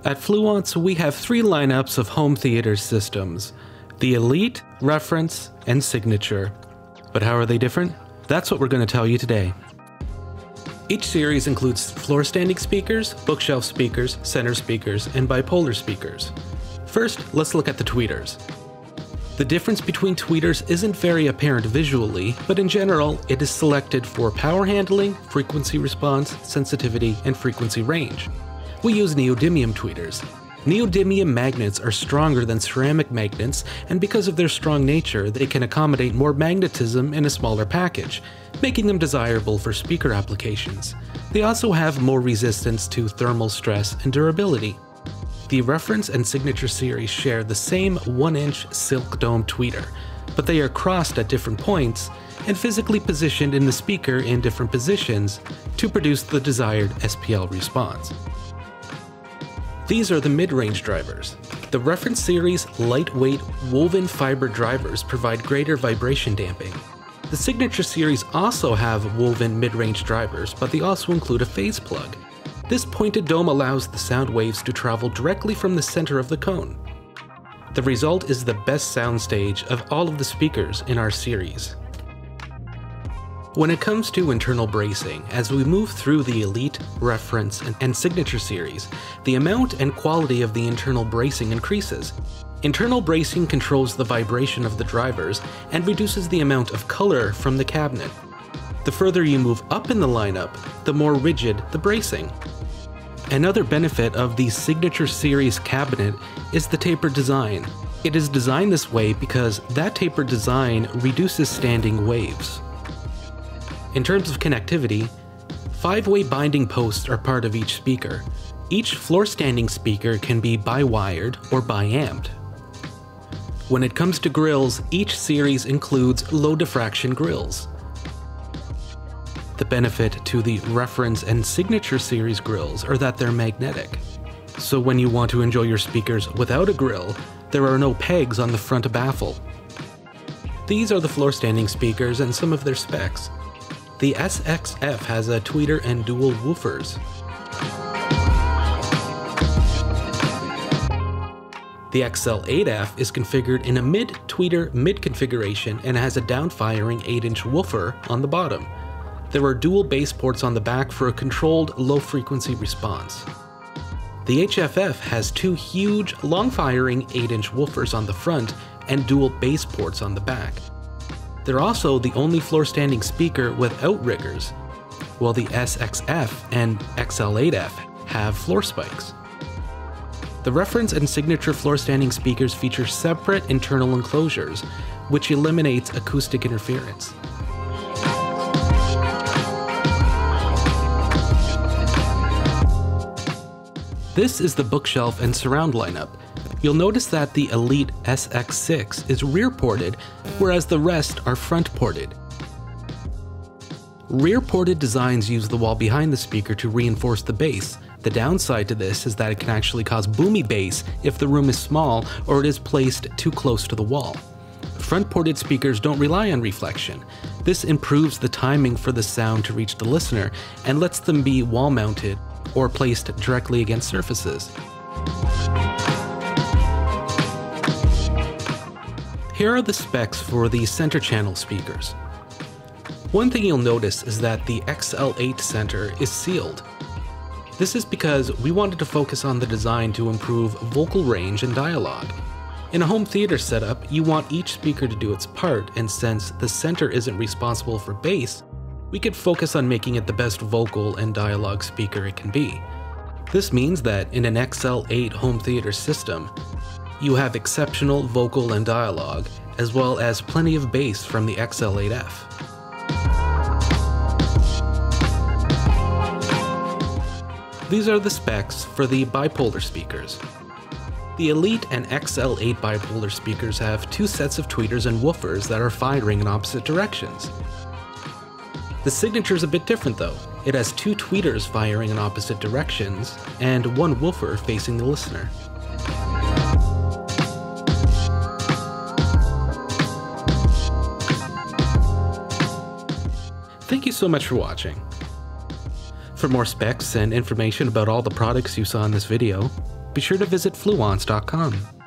At Fluance, we have three lineups of home theater systems: the Elite, Reference, and Signature. But how are they different? That's what we're going to tell you today. Each series includes floor-standing speakers, bookshelf speakers, center speakers, and bipolar speakers. First, let's look at the tweeters. The difference between tweeters isn't very apparent visually, but in general, it is selected for power handling, frequency response, sensitivity, and frequency range. We use neodymium tweeters. Neodymium magnets are stronger than ceramic magnets, and because of their strong nature, they can accommodate more magnetism in a smaller package, making them desirable for speaker applications. They also have more resistance to thermal stress and durability. The Reference and Signature series share the same 1-inch silk dome tweeter, but they are crossed at different points and physically positioned in the speaker in different positions to produce the desired SPL response. These are the Midrange Drivers. The Reference series lightweight woven fiber drivers provide greater vibration damping. The Signature series also have woven mid-range drivers, but they also include a phase plug. This pointed dome allows the sound waves to travel directly from the center of the cone. The result is the best soundstage of all of the speakers in our series. When it comes to internal bracing, as we move through the Elite, Reference, and Signature series, the amount and quality of the internal bracing increases. Internal bracing controls the vibration of the drivers and reduces the amount of color from the cabinet. The further you move up in the lineup, the more rigid the bracing. Another benefit of the Signature series cabinet is the tapered design. It is designed this way because that tapered design reduces standing waves. In terms of connectivity, 5-way binding posts are part of each speaker. Each floor-standing speaker can be bi-wired or bi-amped. When it comes to grills, each series includes low diffraction grills. The benefit to the Reference and Signature series grills are that they're magnetic. So when you want to enjoy your speakers without a grill, there are no pegs on the front baffle. These are the floor-standing speakers and some of their specs. The SXF has a tweeter and dual woofers. The XL8F is configured in a mid-tweeter mid-configuration and has a down-firing 8-inch woofer on the bottom. There are dual bass ports on the back for a controlled low-frequency response. The HFF has two huge, long-firing 8-inch woofers on the front and dual bass ports on the back. They're also the only floor-standing speaker without riggers, while the SXF and XL8F have floor spikes. The Reference and Signature floor-standing speakers feature separate internal enclosures, which eliminates acoustic interference. This is the bookshelf and surround lineup. You'll notice that the Elite SX6 is rear-ported, whereas the rest are front-ported. Rear-ported designs use the wall behind the speaker to reinforce the bass. The downside to this is that it can actually cause boomy bass if the room is small or it is placed too close to the wall. Front-ported speakers don't rely on reflection. This improves the timing for the sound to reach the listener and lets them be wall-mounted or placed directly against surfaces. Here are the specs for the center channel speakers. One thing you'll notice is that the XL8 center is sealed. This is because we wanted to focus on the design to improve vocal range and dialogue. In a home theater setup, you want each speaker to do its part, and since the center isn't responsible for bass, we could focus on making it the best vocal and dialogue speaker it can be. This means that in an XL8 home theater system, you have exceptional vocal and dialogue, as well as plenty of bass from the XL8F. These are the specs for the bipolar speakers. The Elite and XL8 bipolar speakers have two sets of tweeters and woofers that are firing in opposite directions. The Signature is a bit different though. It has two tweeters firing in opposite directions, and one woofer facing the listener. Thank you so much for watching. For more specs and information about all the products you saw in this video, be sure to visit Fluance.com.